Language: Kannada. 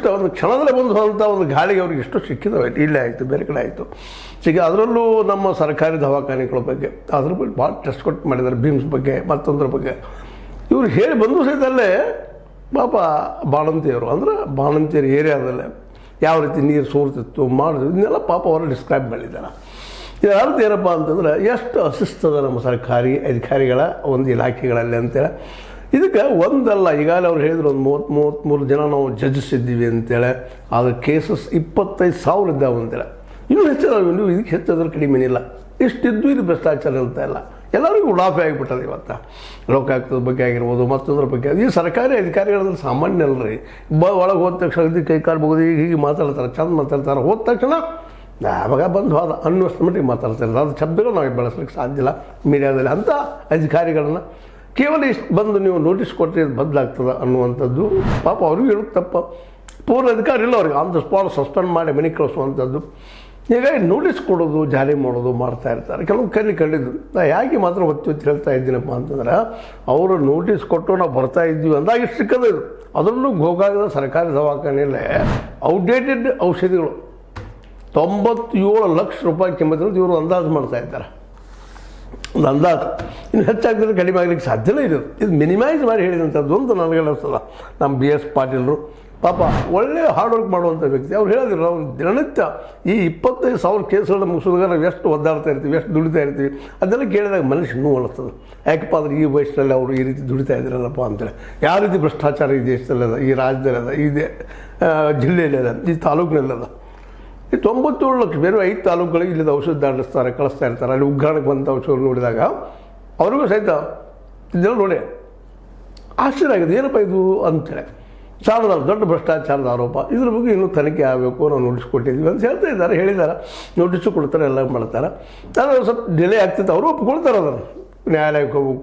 ಜಸ್ಟ್ ಒಂದು ಕ್ಷಣದಲ್ಲೇ ಬಂದು ಹೋದಂಥ ಒಂದು ಗಾಳಿಗೆ ಅವ್ರಿಗೆ ಎಷ್ಟು ಸಿಕ್ಕಿದಾವೆ, ಇಲ್ಲೇ ಆಯಿತು ಬೇರೆ ಕಡೆ ಆಯಿತು ಅದರಲ್ಲೂ ನಮ್ಮ ಸರ್ಕಾರಿ ದವಾಖಾನೆಗಳ ಬಗ್ಗೆ ಅದ್ರ ಬಗ್ಗೆ ಭಾಳ ಟೆಸ್ಟ್ ಕೊಟ್ಟು ಮಾಡಿದ್ದಾರೆ, ಬೀಮ್ಸ್ ಬಗ್ಗೆ ಮತ್ತೊಂದ್ರ ಬಗ್ಗೆ ಇವ್ರು ಹೇಳಿ ಬಂದು ಸಹಿತಲ್ಲೇ ಪಾಪ ಬಾಣಂತಿಯರು ಅಂದ್ರೆ ಬಾಣಂತಿಯರ ಏರಿಯಾದಲ್ಲೇ ಯಾವ ರೀತಿ ನೀರು ಸೋರ್ತಿತ್ತು ಮಾಡಿದ್ರು ಇದನ್ನೆಲ್ಲ ಪಾಪ ಅವರು ಡಿಸ್ಕ್ರೈಬ್ ಮಾಡಿದ್ದಾರೆ. ಇದರ ಅರ್ಥ ಏನಪ್ಪ ಅಂತಂದ್ರೆ ಎಷ್ಟು ಅಶಿಸ್ತದ ನಮ್ಮ ಸರ್ಕಾರಿ ಅಧಿಕಾರಿಗಳ ಒಂದು ಇಲಾಖೆಗಳಲ್ಲಿ ಅಂತೇಳಿ. ಇದಕ್ಕೆ ಒಂದಲ್ಲ, ಈಗಾಗಲೇ ಅವ್ರು ಹೇಳಿದ್ರು ಒಂದು 33 ಜನ ನಾವು ಜಡ್ಜಸ್ ಇದ್ದೀವಿ ಅಂತೇಳಿ. ಆದ್ರೆ ಕೇಸಸ್ 25,000 ಇದ್ದಾವೆ ಅಂತೇಳಿ. ಇನ್ನೂ ಹೆಚ್ಚಿದಾವೆ, ಇನ್ನೂ ಇದಕ್ಕೆ ಹೆಚ್ಚಾದ್ರೆ ಕಡಿಮೆನಿಲ್ಲ. ಇಷ್ಟಿದ್ದು ಇದು ಭ್ರಷ್ಟಾಚಾರ ಅಂತ ಇಲ್ಲ, ಎಲ್ಲರಿಗೂ ಉಡಾಫೆ ಆಗಿಬಿಟ್ಟದೆ. ಇವತ್ತು ಲೋಕಾಯುಕ್ತದ ಬಗ್ಗೆ ಆಗಿರ್ಬೋದು ಮತ್ತೊಂದ್ರ ಬಗ್ಗೆ. ಈ ಸರ್ಕಾರಿ ಅಧಿಕಾರಿಗಳಂದ್ರೆ ಸಾಮಾನ್ಯ ಅಲ್ಲರಿ. ಒಳಗೆ ಹೋದ ತಕ್ಷಣ ಕೈಕಾಲು ಮುಗಿದು ಹೀಗೆ ಮಾತಾಡ್ತಾರೆ, ಚಂದ ಮಾತಾಡ್ತಾರೆ. ಹೋದ ತಕ್ಷಣ ಯಾವಾಗ ಬಂದು ಹೋದ ಅನ್ನೋಷ್ಟು ಮಟ್ಟಿಗೆ ಮಾತಾಡ್ತಾರೆ. ಅದು ಶಬ್ದಗಳು ನಾವು ಬೆಳೆಸ್ಲಿಕ್ಕೆ ಸಾಧ್ಯ ಇಲ್ಲ ಮೀಡಿಯಾದಲ್ಲಿ. ಅಂಥ ಅಧಿಕಾರಿಗಳನ್ನು ಕೇವಲ ಇಷ್ಟು ಬಂದು ನೀವು ನೋಟಿಸ್ ಕೊಟ್ಟರೆ ಇದು ಬದಲಾಗ್ತದೆ ಅನ್ನುವಂಥದ್ದು ಪಾಪ ಅವ್ರಿಗೂ ಹೇಳೋದು ತಪ್ಪು. ಪೂರ್ವ ಅಧಿಕಾರಿ ಇಲ್ಲ ಅವ್ರಿಗೆ, ಆನ್ ದ ಸ್ಪಾಟ್ ಸಸ್ಪೆಂಡ್ ಮಾಡಿ ಮನೆಗೆ ಕಳಿಸುವಂಥದ್ದು. ಹೀಗಾಗಿ ನೋಟಿಸ್ ಕೊಡೋದು ಜಾರಿ ಮಾಡೋದು ಮಾಡ್ತಾ ಇರ್ತಾರೆ. ಕೆಲವು ಕಂಡಿದ್ದು ನಾ ಯಾಕೆ ಮಾತ್ರ ಒತ್ತಿ ಹೇಳ್ತಾ ಇದ್ದೀನಪ್ಪ ಅಂತಂದ್ರೆ, ಅವರು ನೋಟಿಸ್ ಕೊಟ್ಟು ನಾವು ಬರ್ತಾ ಇದ್ದೀವಿ ಅಂದಾಗ ಇಷ್ಟು ಸಿಕ್ಕದ ಇದು. ಅದರಲ್ಲೂ ಗೋಕಾಕದ ಸರ್ಕಾರಿ ದವಾಖಾನೆಯಲ್ಲೇ ಔಟ್ಡೇಟೆಡ್ ಔಷಧಿಗಳು 97 ಲಕ್ಷ ರೂಪಾಯಿ ಕಿಮ್ಮತ್ತಿರೋದು ಇವರು ಅಂದಾಜು ಮಾಡ್ತಾ ಇದ್ದಾರೆ. ಒಂದು ಅಂದಾಜು ಇನ್ನು ಹೆಚ್ಚಾಗ್ತದೆ, ಕಡಿಮೆ ಆಗಲಿಕ್ಕೆ ಸಾಧ್ಯನೇ ಇರೋದು. ಇದು ಮಿನಿಮೈಸ್ ಮಾಡಿ ಹೇಳಿದಂಥದ್ದು ಅಂತ ನನಗೆ ಅನಿಸ್ತದ. ನಮ್ಮ BS ಪಾಟೀಲರು ಪಾಪ ಒಳ್ಳೆಯ ಹಾರ್ಡ್ ವರ್ಕ್ ಮಾಡುವಂಥ ವ್ಯಕ್ತಿ. ಅವ್ರು ಹೇಳಿದ್ರು, ನಾವು ದಿನನಿತ್ಯ ಈ 25,000 ಕೇಸ್ಗಳನ್ನ ಮುಗಿಸೋದಾಗ ನಾವು ಎಷ್ಟು ಒದ್ದಾಡ್ತಾ ಇರ್ತೀವಿ, ಎಷ್ಟು ದುಡಿತಾ ಇರ್ತೀವಿ. ಅದೆಲ್ಲ ಕೇಳಿದಾಗ ಮನುಷ್ಯ ನೋವು ಅನಿಸ್ತದೆ. ಯಾಕಪ್ಪ ಅಂದ್ರೆ ಈ ವಯಸ್ಸಿನಲ್ಲಿ ಅವರು ಈ ರೀತಿ ದುಡಿತಾ ಇದ್ದೀರಲ್ಲಪ್ಪ ಅಂತೇಳಿ. ಯಾವ ರೀತಿ ಭ್ರಷ್ಟಾಚಾರ ಈ ದೇಶದಲ್ಲದ, ಈ ರಾಜ್ಯದಲ್ಲದ, ಈ ಜಿಲ್ಲೆಯಲ್ಲದ, ಈ ತಾಲೂಕಿನಲ್ಲದ. ಈ 97 ಲಕ್ಷ ಬೇರೆ 5 ತಾಲೂಕುಗಳಿಗೆ ಇಲ್ಲಿಂದ ಔಷಧ ದಾಟಿಸ್ತಾರೆ, ಕಳಿಸ್ತಾ ಇರ್ತಾರೆ. ಅಲ್ಲಿ ಉಗ್ರಾಣಕ್ಕೆ ಬಂದ ಔಷಧ ನೋಡಿದಾಗ ಅವ್ರಿಗೂ ಸಹಿತ ಇದೆಲ್ಲ ನೋಡಿ ಆಶ್ಚರ್ಯ ಆಗಿದೆ, ಏನಪ್ಪ ಇದು ಅಂತೇಳಿ. ಸಾಲದ ದೊಡ್ಡ ಭ್ರಷ್ಟಾಚಾರದ ಆರೋಪ. ಇದ್ರ ಬಗ್ಗೆ ಇನ್ನೂ ತನಿಖೆ ಆಗಬೇಕು, ನಾವು ನೋಟಿಸ್ ಕೊಟ್ಟಿದ್ದೀವಿ ಅಂತ ಹೇಳ್ತಾ ಇದ್ದಾರೆ. ಹೇಳಿದ್ದಾರೆ, ನೋಟಿಸು ಕೊಡ್ತಾರೆ, ಎಲ್ಲ ಮಾಡ್ತಾರೆ. ಆದರೆ ಸ್ವಲ್ಪ ಡಿಲೇ ಆಗ್ತಿತ್ತು. ಅವರು ಒಪ್ಕೊಳ್ತಾರೆ, ಅದನ್ನು ನ್ಯಾಯಾಲಯಕ್ಕೆ ಹೋಗ್ಬೇಕು